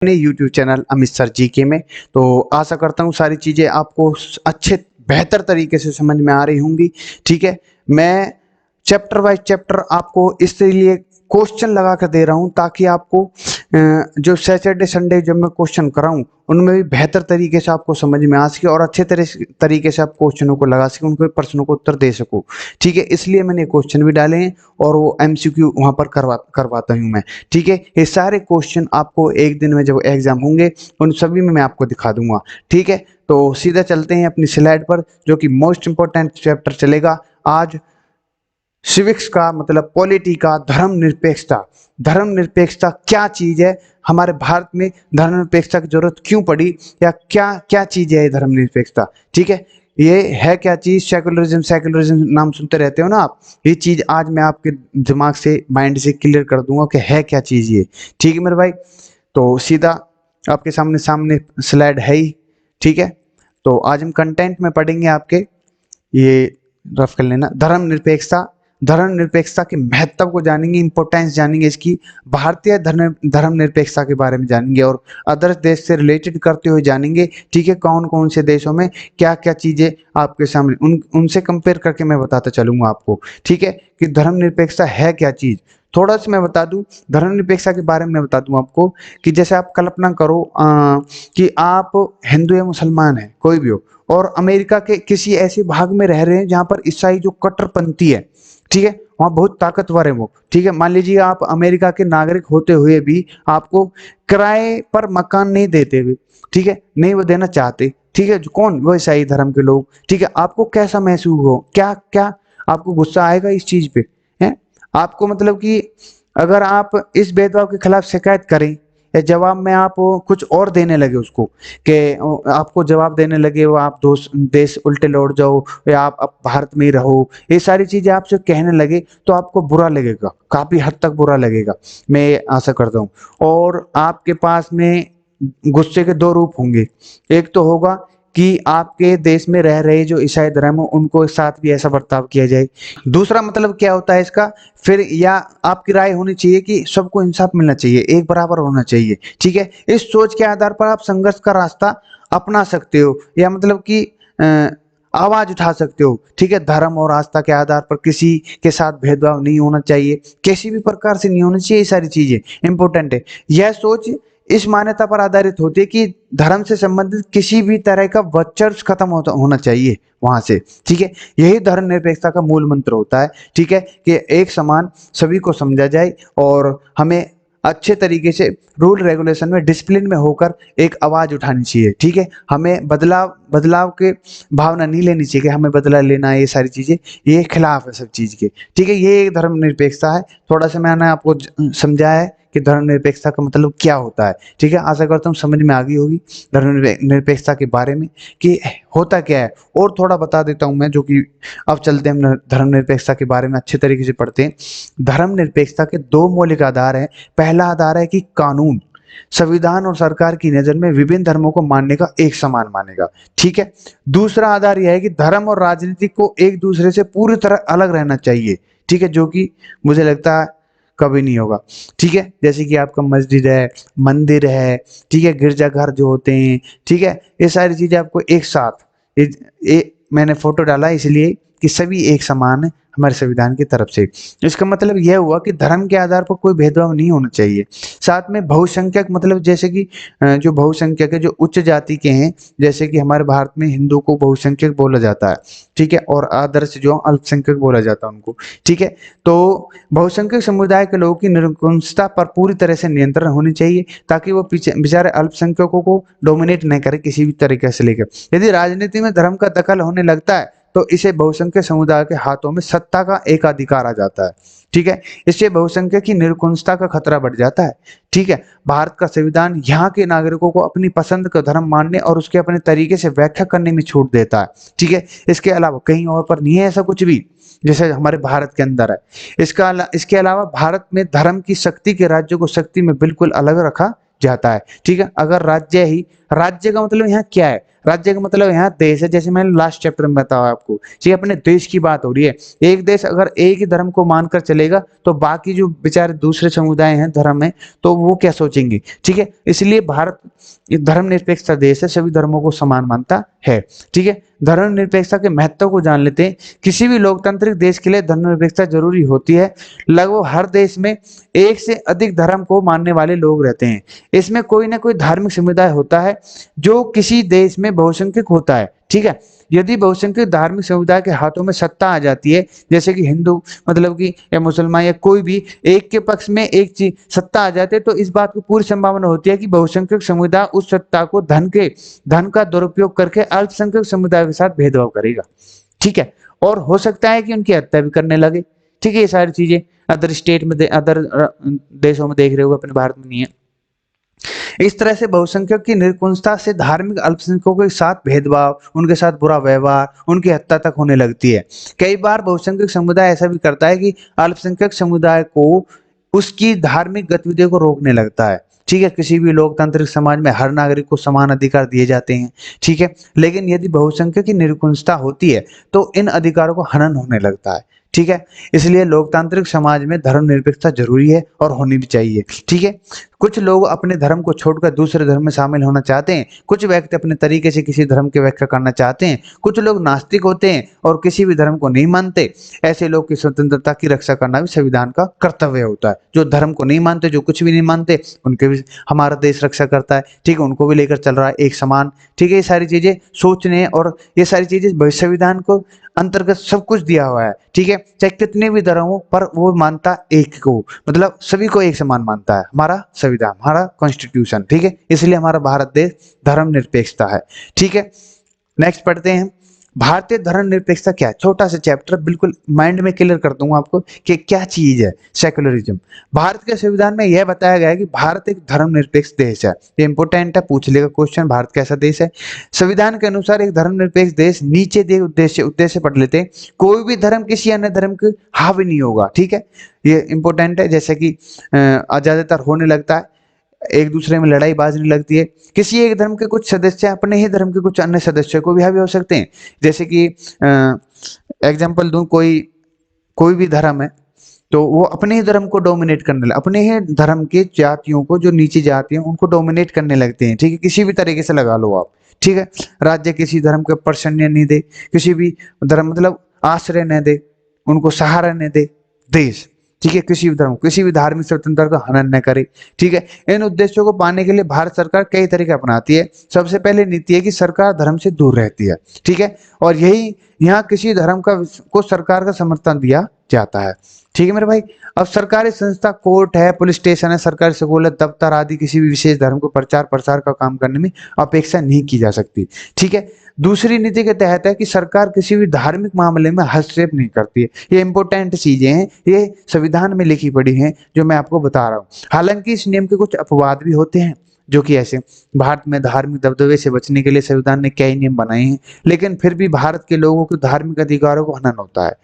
अपने YouTube channel Amit sir GK में। तो आशा करता हूँ सारी चीज़ें आपको अच्छे बेहतर तरीके से समझ में आ रही होंगी। ठीक है, मैं चैप्टर वाइज चैप्टर आपको इसलिए क्वेश्चन लगा कर दे रहा हूँ ताकि आपको जो सैटरडे संडे जब मैं क्वेश्चन कराऊँ उनमें भी बेहतर तरीके से आपको समझ में आ सके और अच्छे तरीके से आप क्वेश्चनों को लगा सके, उनके प्रश्नों को उत्तर दे सको। ठीक है, इसलिए मैंने क्वेश्चन भी डाले हैं और वो एमसीक्यू वहाँ पर करवाता हूँ मैं। ठीक है, ये सारे क्वेश्चन आपको एक दिन में जब एग्जाम होंगे उन सभी में मैं आपको दिखा दूंगा। ठीक है, तो सीधा चलते हैं अपनी स्लाइड पर, जो कि मोस्ट इंपॉर्टेंट चैप्टर चलेगा आज। सिविक्स का मतलब पॉलिटी का धर्मनिरपेक्षता। धर्मनिरपेक्षता क्या चीज है, हमारे भारत में धर्मनिरपेक्षता की जरूरत क्यों पड़ी, या क्या क्या चीज है ये धर्मनिरपेक्षता। ठीक है, ये है क्या चीज। सेकुलरिज्म सेकुलरिज्म नाम सुनते रहते हो ना आप, ये चीज आज मैं आपके दिमाग से माइंड से क्लियर कर दूंगा कि है क्या चीज ये। ठीक है मेरे भाई, तो सीधा आपके सामने सामने स्लाइड है ही। ठीक है, तो आज हम कंटेंट में पढ़ेंगे आपके, ये रफ कर लेना, धर्मनिरपेक्षता। धर्मनिरपेक्षता के महत्व को जानेंगे, इंपॉर्टेंस जानेंगे इसकी, भारतीय धर्मनिरपेक्षता के बारे में जानेंगे और अदर देश से रिलेटेड करते हुए जानेंगे। ठीक है, कौन कौन से देशों में क्या क्या चीजें आपके सामने उनसे कंपेयर करके मैं बताता चलूंगा आपको। ठीक है, कि धर्मनिरपेक्षता है क्या चीज। थोड़ा सा मैं बता दूं धर्मनिरपेक्षता के बारे में, मैं बता दूं आपको कि जैसे आप कल्पना करो कि आप हिंदू या मुसलमान हैं, कोई भी हो, और अमेरिका के किसी ऐसे भाग में रह रहे हैं जहां पर ईसाई जो कट्टरपंथी है, ठीक है, वहां बहुत ताकतवर है वो। ठीक है, मान लीजिए आप अमेरिका के नागरिक होते हुए भी आपको किराए पर मकान नहीं देते हुए, ठीक है, नहीं वो देना चाहते, ठीक है, जो कौन, वो ईसाई धर्म के लोग। ठीक है, आपको कैसा महसूस हो, क्या क्या आपको गुस्सा आएगा इस चीज पे, है आपको, मतलब कि अगर आप इस भेदभाव के खिलाफ शिकायत करें या जवाब में आप कुछ और देने लगे उसको, कि आपको जवाब देने लगे वो आप देश उल्टे लौट जाओ या आप अब भारत में ही रहो, ये सारी चीजें आपसे कहने लगे तो आपको बुरा लगेगा, काफी हद तक बुरा लगेगा, मैं आशा करता हूँ। और आपके पास में गुस्से के दो रूप होंगे, एक तो होगा कि आपके देश में रह रहे जो ईसाई धर्म हो उनको साथ भी ऐसा बर्ताव किया जाए। दूसरा मतलब क्या होता है इसका, फिर या आपकी राय होनी चाहिए कि सबको इंसाफ मिलना चाहिए, एक बराबर होना चाहिए। ठीक है, इस सोच के आधार पर आप संघर्ष का रास्ता अपना सकते हो, या मतलब कि आवाज उठा सकते हो। ठीक है, धर्म और आस्था के आधार पर किसी के साथ भेदभाव नहीं होना चाहिए, किसी भी प्रकार से नहीं होना चाहिए, ये सारी चीजें इंपॉर्टेंट है। यह सोच इस मान्यता पर आधारित होती है कि धर्म से संबंधित किसी भी तरह का वर्चस्व खत्म होना चाहिए वहां से। ठीक है, यही धर्मनिरपेक्षता का मूल मंत्र होता है। ठीक है, कि एक समान सभी को समझा जाए और हमें अच्छे तरीके से रूल रेगुलेशन में डिसिप्लिन में होकर एक आवाज उठानी चाहिए। ठीक है, हमें बदलाव बदलाव के भावना नहीं लेनी चाहिए कि हमें बदला लेना है, ये सारी चीजें ये खिलाफ है सब चीज के। ठीक है, ये एक धर्मनिरपेक्षता है। थोड़ा सा मैंने आपको समझाया है कि धर्मनिरपेक्षता का मतलब क्या होता है। ठीक है, आशा करता हूँ समझ में आ गई होगी धर्मनिरपेक्षता के बारे में कि होता क्या है। और थोड़ा बता देता हूँ मैं, जो कि अब चलते हैं हम धर्मनिरपेक्षता के बारे में अच्छे तरीके से पढ़ते हैं। धर्मनिरपेक्षता के दो मौलिक आधार हैं। पहला आधार है कि कानून संविधान और सरकार की नजर में विभिन्न धर्मों को मानने का एक समान मानेगा। ठीक है, दूसरा आधार यह है कि धर्म और राजनीति को एक दूसरे से पूरी तरह अलग रहना चाहिए। ठीक है, जो कि मुझे लगता है कभी नहीं होगा। ठीक है, जैसे कि आपका मस्जिद है, मंदिर है, ठीक है, गिरजाघर जो होते हैं, ठीक है, ये सारी चीजें आपको एक साथ मैंने फोटो डाला इसलिए कि सभी एक समान है हमारे संविधान की तरफ से। इसका मतलब यह हुआ कि धर्म के आधार पर कोई भेदभाव नहीं होना चाहिए। साथ में बहुसंख्यक मतलब जैसे कि जो बहुसंख्यक है, जो उच्च जाति के हैं, जैसे कि हमारे भारत में हिंदू को बहुसंख्यक बोला जाता है। ठीक है, और आदर्श जो अल्पसंख्यक बोला जाता है उनको। ठीक है, तो बहुसंख्यक समुदाय के लोगों की निरंकुशता पर पूरी तरह से नियंत्रण होनी चाहिए, ताकि वो पीछे बेचारे अल्पसंख्यकों को डोमिनेट नहीं करे किसी भी तरीके से लेकर। यदि राजनीति में धर्म का दखल होने लगता है तो इसे बहुसंख्यक समुदाय के हाथों में सत्ता का एकाधिकार आ जाता है। ठीक है, इससे बहुसंख्यक की निरंकुशता का खतरा बढ़ जाता है। ठीक है, भारत का संविधान यहाँ के नागरिकों को अपनी पसंद का धर्म मानने और उसके अपने तरीके से व्याख्या करने में छूट देता है। ठीक है, इसके अलावा कहीं और पर नहीं है ऐसा कुछ भी, जैसे हमारे भारत के अंदर है। इसके अलावा भारत में धर्म की शक्ति के राज्यों को शक्ति में बिल्कुल अलग रखा जाता है। ठीक है, अगर राज्य का मतलब यहाँ क्या है, राज्य का मतलब यहाँ देश है, जैसे मैंने लास्ट चैप्टर में बताया आपको, ये अपने देश की बात हो रही है। एक देश अगर एक ही धर्म को मानकर चलेगा तो बाकी जो बेचारे दूसरे समुदाय हैं धर्म में, तो वो क्या सोचेंगे, ठीक है। इसलिए भारत एक धर्मनिरपेक्ष देश है, सभी धर्मों को समान मानता है, ठीक है। धर्मनिरपेक्षता के महत्व को जान लेते हैं। किसी भी लोकतांत्रिक देश के लिए धर्मनिरपेक्षता जरूरी होती है। लगभग हर देश में एक से अधिक धर्म को मानने वाले लोग रहते हैं। इसमें कोई ना कोई धार्मिक समुदाय होता है जो किसी देश में बहुसंख्यक होता है, ठीक है। यदि बहुसंख्यक धार्मिक समुदाय के हाथों में सत्ता आ जाती है, जैसे कि हिंदू मतलब कि या मुसलमान या कोई भी एक के पक्ष में एक चीज सत्ता आ जाती है, तो इस बात की पूरी संभावना होती है कि बहुसंख्यक समुदाय उस सत्ता को धन का दुरुपयोग करके अल्पसंख्यक समुदाय के साथ भेदभाव करेगा, ठीक है। और हो सकता है कि उनकी हत्या भी करने लगे, ठीक है। ये सारी चीजें अदर स्टेट में अदर देशों में देख रहे हो, अपने भारत में नहीं है। इस तरह से बहुसंख्यक की निरंकुशता से धार्मिक अल्पसंख्यकों के साथ भेदभाव, उनके साथ बुरा व्यवहार, उनकी हत्या तक होने लगती है। कई बार बहुसंख्यक समुदाय ऐसा भी करता है कि अल्पसंख्यक समुदाय को उसकी धार्मिक गतिविधियों को रोकने लगता है, ठीक है। किसी भी लोकतांत्रिक समाज में हर नागरिक को समान अधिकार दिए जाते हैं, ठीक है। लेकिन यदि बहुसंख्यक की निरंकुशता होती है तो इन अधिकारों को हनन होने लगता है, ठीक है। इसलिए लोकतांत्रिक समाज में धर्मनिरपेक्षता जरूरी है और होनी भी चाहिए, ठीक है। कुछ लोग अपने धर्म को छोड़कर दूसरे धर्म में शामिल होना चाहते हैं। कुछ व्यक्ति अपने तरीके से किसी धर्म की व्याख्या करना चाहते हैं। कुछ लोग नास्तिक होते हैं और किसी भी धर्म को नहीं मानते। ऐसे लोग की स्वतंत्रता की रक्षा करना भी संविधान का कर्तव्य होता है। जो धर्म को नहीं मानते, जो कुछ भी नहीं मानते, उनके भी हमारा देश रक्षा करता है, ठीक है। उनको भी लेकर चल रहा है एक समान, ठीक है। ये सारी चीजें सोचने और ये सारी चीजें संविधान को अंतर्गत सब कुछ दिया हुआ है, ठीक है। चाहे कितने भी धर्म हो, पर वो मानता एक को, मतलब सभी को एक समान मानता है हमारा संविधान, हमारा कॉन्स्टिट्यूशन, ठीक है। इसलिए हमारा भारत देश धर्मनिरपेक्षता है, ठीक है। नेक्स्ट पढ़ते हैं, भारतीय धर्मनिरपेक्षता क्या है। छोटा सा चैप्टर, बिल्कुल माइंड में क्लियर कर दूंगा आपको कि क्या चीज है सेक्युलरिज्म। भारत के संविधान में यह बताया गया है कि भारत एक धर्मनिरपेक्ष देश है। ये इंपोर्टेंट है, पूछ लेगा क्वेश्चन, भारत कैसा देश है। संविधान के अनुसार एक धर्मनिरपेक्ष देश नीचे दिए उद्देश्य पढ़ लेते हैं। कोई भी धर्म किसी अन्य धर्म के हावी नहीं होगा, ठीक है। ये इंपोर्टेंट है, जैसे कि ज्यादातर होने लगता है, एक दूसरे में लड़ाई बाजने लगती है। किसी एक धर्म के कुछ सदस्य अपने ही धर्म के कुछ अन्य सदस्यों को भी हावी हो सकते हैं। जैसे कि एग्जांपल दूं, कोई कोई भी धर्म है तो वो अपने ही धर्म को डोमिनेट करने लगे, अपने ही धर्म के जातियों को, जो नीचे जाति हैं उनको डोमिनेट करने लगते हैं, ठीक है। किसी भी तरीके से लगा लो आप, ठीक है। राज्य किसी धर्म के पर्सन्य नहीं दे, किसी भी धर्म मतलब आश्रय न दे, उनको सहारा न दे देश, ठीक है। किसी भी धर्म, किसी भी धार्मिक स्वतंत्रता का हनन न करे, ठीक है। इन उद्देश्यों को पाने के लिए भारत सरकार कई तरीके अपनाती है। सबसे पहले नीति है कि सरकार धर्म से दूर रहती है, ठीक है। और यही यहाँ किसी धर्म को सरकार का समर्थन दिया जाता है, ठीक है मेरे भाई। अब सरकारी संस्था, कोर्ट है, पुलिस स्टेशन है, सरकारी स्कूल है, दफ्तर आदि किसी भी विशेष धर्म को प्रचार प्रसार का काम करने में अपेक्षा नहीं की जा सकती, ठीक है। दूसरी नीति के तहत है कि सरकार किसी भी धार्मिक मामले में हस्तक्षेप नहीं करती है। ये इंपॉर्टेंट चीजें हैं, ये संविधान में लिखी पड़ी हैं जो मैं आपको बता रहा हूँ। हालांकि इस नियम के कुछ अपवाद भी होते हैं, जो कि ऐसे भारत में धार्मिक दबदबे से बचने के लिए संविधान ने कई नियम बनाए हैं, लेकिन फिर भी भारत के लोगों के धार्मिक अधिकारों को हनन होता है।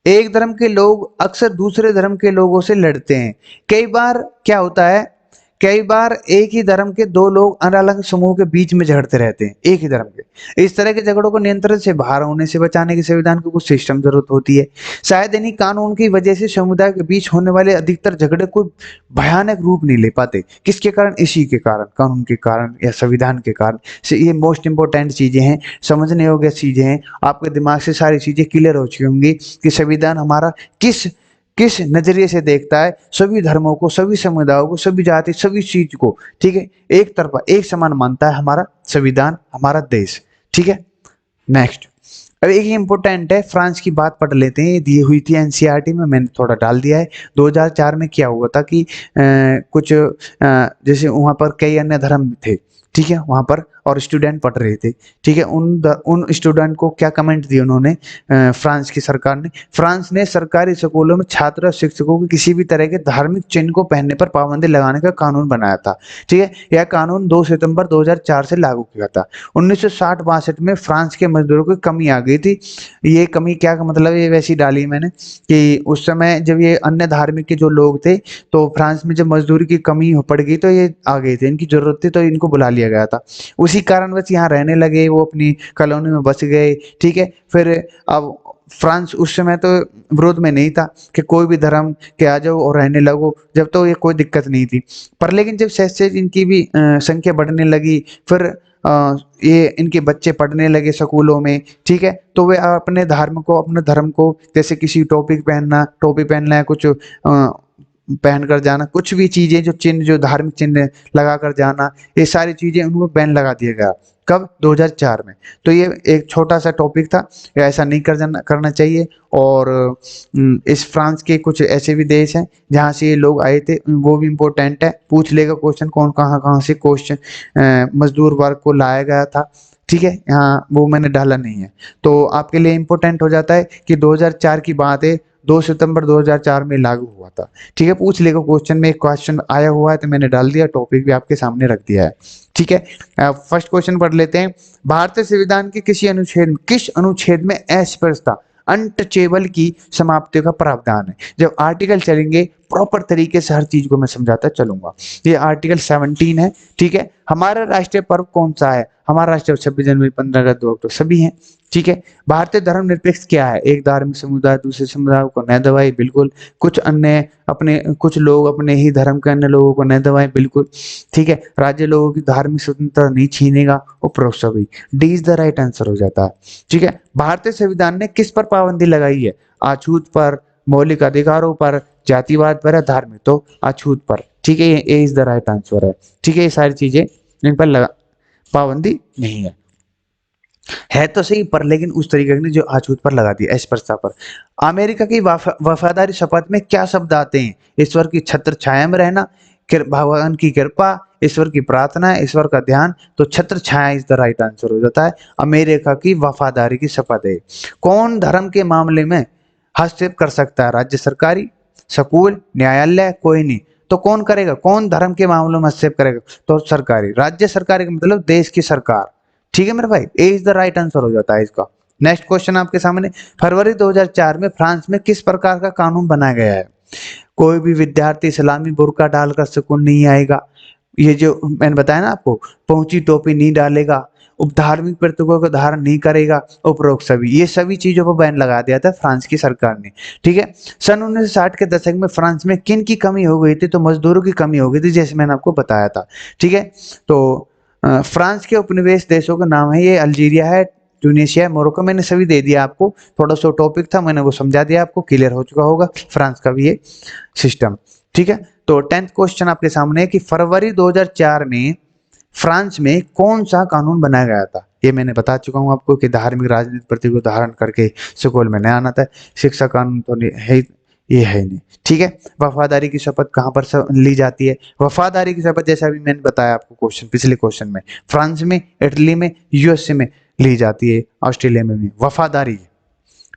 एक धर्म के लोग अक्सर दूसरे धर्म के लोगों से लड़ते हैं। कई बार क्या होता है, कई बार एक ही धर्म के दो लोग अलग अलग समूह के बीच में झगड़ते रहते हैं, एक ही धर्म के। इस तरह के झगड़ों को नियंत्रण से बाहर होने से बचाने के संविधान को कुछ सिस्टम जरूरत होती है। शायद इन्हीं कानून की वजह से समुदाय के बीच होने वाले अधिकतर झगड़े कोई भयानक रूप नहीं ले पाते। किसके कारण? इसी के कारण, कानून के कारण या संविधान के कारण से। ये मोस्ट इंपोर्टेंट चीजें हैं, समझने योग्य चीजें हैं। आपके दिमाग से सारी चीजें क्लियर हो चुकी होंगी कि संविधान हमारा किस किस नजरिए से देखता है, सभी धर्मों को, सभी समुदायों को, सभी जाति, सभी चीज को, ठीक है, एक तरफा एक समान मानता है हमारा संविधान, हमारा देश, ठीक है। नेक्स्ट, अब एक इंपॉर्टेंट है, फ्रांस की बात पढ़ लेते हैं। ये दी हुई थी एनसीईआरटी में, मैंने थोड़ा डाल दिया है। 2004 में क्या हुआ था कि कुछ जैसे वहां पर कई अन्य धर्म थे, ठीक है, वहां पर, और स्टूडेंट पढ़ रहे थे, ठीक है। उन स्टूडेंट को क्या कमेंट दिए उन्होंने, फ्रांस की सरकार ने, फ्रांस ने सरकारी स्कूलों में छात्र और शिक्षकों को किसी भी तरह के धार्मिक चिन्ह को पहनने पर पाबंदी लगाने का कानून बनाया था, ठीक है। यह कानून 2 सितंबर 2004 से लागू किया था। 1960-62 में फ्रांस के मजदूरों की कमी आ गई थी। ये कमी क्या का मतलब, ये वैसी डाली मैंने कि उस समय जब ये अन्य धार्मिक के जो लोग थे, तो फ्रांस में जब मजदूरी की कमी पड़ गई तो ये आ गए थे, इनकी जरूरत थी, तो इनको बुला लिया दिया गया था। उसी कारणवश यहाँ रहने लगे, वो अपनी कॉलोनी में बस गए, ठीक है। फिर अब फ्रांस उस समय तो विरोध में नहीं था कि कोई भी धर्म के आ जाओ और रहने लगो, जब तो ये कोई दिक्कत नहीं थी। पर लेकिन जब सहज इनकी भी संख्या बढ़ने लगी, फिर ये इनके बच्चे पढ़ने लगे स्कूलों में, ठीक है, तो वे अपने धर्म को, जैसे किसी टोपी पहनना है, कुछ पहन कर जाना, कुछ भी चीजें जो चिन्ह, जो धार्मिक चिन्ह लगा कर जाना, ये सारी चीजें उनको बैन लगा दिया गया। कब? 2004 में। तो ये एक छोटा सा टॉपिक था, ऐसा नहीं करना चाहिए। और इस फ्रांस के कुछ ऐसे भी देश हैं जहाँ से ये लोग आए थे, वो भी इम्पोर्टेंट है, पूछ लेगा क्वेश्चन, कौन कहाँ कहाँ से क्वेश्चन मजदूर वर्ग को लाया गया था, ठीक है। यहाँ वो मैंने डाला नहीं है, तो आपके लिए इम्पोर्टेंट हो जाता है कि 2004 की बात है, 2 सितंबर 2004 में लागू हुआ था, ठीक है। पूछ लेगा क्वेश्चन में, एक क्वेश्चन आया हुआ है तो मैंने डाल दिया, टॉपिक भी आपके सामने रख दिया है, ठीक है। फर्स्ट क्वेश्चन पढ़ लेते हैं। भारतीय संविधान के किस अनुच्छेद में अस्पृश्यता, अनटचेबल की समाप्ति का प्रावधान है? जब आर्टिकल चलेंगे प्रॉपर तरीके से हर चीज को मैं समझाता चलूंगा। ये आर्टिकल 17 है, ठीक है। हमारा राष्ट्रीय पर्व कौन सा है? हमारा राष्ट्रीय 26 जनवरी, 15 अगस्त, 2 अक्टूबर, सभी हैं, ठीक है। भारतीय धर्मनिरपेक्ष क्या है? एक धार्मिक समुदाय दूसरे समुदाय को न दबाए, बिल्कुल। कुछ लोग अपने ही धर्म के अन्य लोगों को न दबाए, बिल्कुल, ठीक है। राज्य लोगों की धार्मिक स्वतंत्रता नहीं छीनेगा, उपरोक्त सभी। D is the right answer हो जाता है, ठीक है। भारतीय संविधान ने किस पर पाबंदी लगाई है? अछूत पर, मौलिक अधिकारों पर, जातिवाद पर, या धार्मिक? तो अछूत पर, ठीक है, ये ए इज द राइट आंसर है, ठीक है। ये सारी चीजें इन पर पाबंदी नहीं है तो सही, पर लेकिन उस तरीके की जो अछूत पर लगा दी, अस्पृश्यता पर। अमेरिका की वफादारी शपथ में क्या शब्द आते हैं? ईश्वर की छत्र छाया में रहना, भगवान की कृपा, ईश्वर की प्रार्थना, ईश्वर का ध्यान। तो छत्र छाया इज द राइट आंसर हो जाता है। अमेरिका की वफादारी की शपथ है। कौन धर्म के मामले में हस्तक्षेप कर सकता है? राज्य सरकारी, स्कूल, न्यायालय, कोई नहीं। तो कौन करेगा? कौन धर्म के मामलों में हस्तक्षेप करेगा? तो सरकारी, राज्य सरकारी का मतलब देश की सरकार, ठीक है मेरे भाई। ए इज द राइट आंसर हो जाता है इसका। नेक्स्ट क्वेश्चन आपके सामने। फरवरी 2004 में फ्रांस में किस प्रकार का कानून बनाया गया है? कोई भी विद्यार्थी इस्लामी बुर्का डालकर स्कूल नहीं आएगा, ये जो मैंने बताया ना आपको, पहुंची टोपी नहीं डालेगा, धार्मिक प्रतीकों का धारण नहीं करेगा, उपरोक्त सभी, ये सभी चीजों पर बैन लगा दिया था फ्रांस की सरकार ने, ठीक है। सन 1960 के दशक में फ्रांस में किन की कमी हो गई थी? तो मजदूरों की कमी हो गई थी, जैसे मैंने आपको बताया था, ठीक है। तो फ्रांस के उपनिवेश देशों का नाम है, ये अल्जीरिया है, ट्यूनीशिया है, मोरक्को। मैंने सभी दे दिया आपको, थोड़ा सा टॉपिक था, मैंने वो समझा दिया आपको, क्लियर हो चुका होगा फ्रांस का भी ये सिस्टम, ठीक है। तो 10th क्वेश्चन आपके सामने है कि फरवरी 2004 में फ्रांस में कौन सा कानून बनाया गया था? ये मैंने बता चुका हूं आपको कि धार्मिक राजनीतिक प्रतीक को धारण करके स्कूल में नहीं आना था। शिक्षा कानून तो है, ये है नहीं, ठीक है। वफादारी की शपथ कहाँ पर ली जाती है? वफादारी की शपथ जैसा भी मैंने बताया आपको क्वेश्चन, पिछले क्वेश्चन में, फ्रांस में, इटली में, यूएसए में ली जाती है, ऑस्ट्रेलिया में भी वफादारी,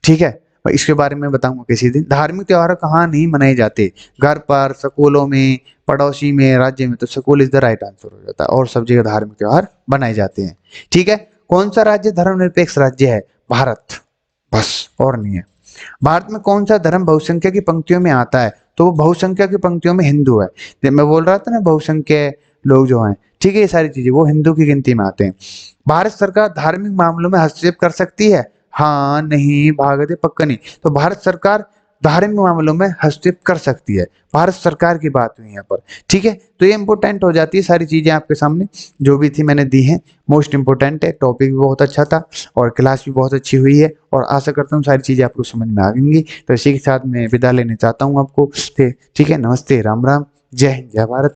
ठीक है। इसके बारे में बताऊंगा किसी दिन। धार्मिक त्योहार कहाँ नहीं मनाए जाते? घर पर, स्कूलों में, पड़ोसी में, राज्य में। तो school is the right answer हो जाता है, और सब जगह धार्मिक त्योहार बनाए जाते हैं, ठीक है। कौन सा राज्य धर्मनिरपेक्ष राज्य है? भारत, बस और नहीं है। भारत में कौन सा धर्म बहुसंख्या की पंक्तियों में आता है? तो वो बहुसंख्या की पंक्तियों में हिंदू है। जब मैं बोल रहा था ना बहुसंख्य लोग जो हैं, ठीक है, ये सारी चीजें वो हिंदू की गिनती में आते हैं। भारत सरकार धार्मिक मामलों में हस्तक्षेप कर सकती है? हाँ, नहीं, भागते, पक्का नहीं। तो भारत सरकार धार्मिक मामलों में हस्तक्षेप कर सकती है, भारत सरकार की बात हुई यहाँ पर, ठीक है। तो ये इंपॉर्टेंट हो जाती है, सारी चीजें आपके सामने जो भी थी मैंने दी हैं, मोस्ट इंपॉर्टेंट है। टॉपिक भी बहुत अच्छा था और क्लास भी बहुत अच्छी हुई है, और आशा करता हूँ सारी चीजें आपको समझ में आ गई। तो इसी के साथ मैं विदा लेने चाहता हूँ आपको, ठीक है। नमस्ते, राम राम, जय हिंद, जय भारत।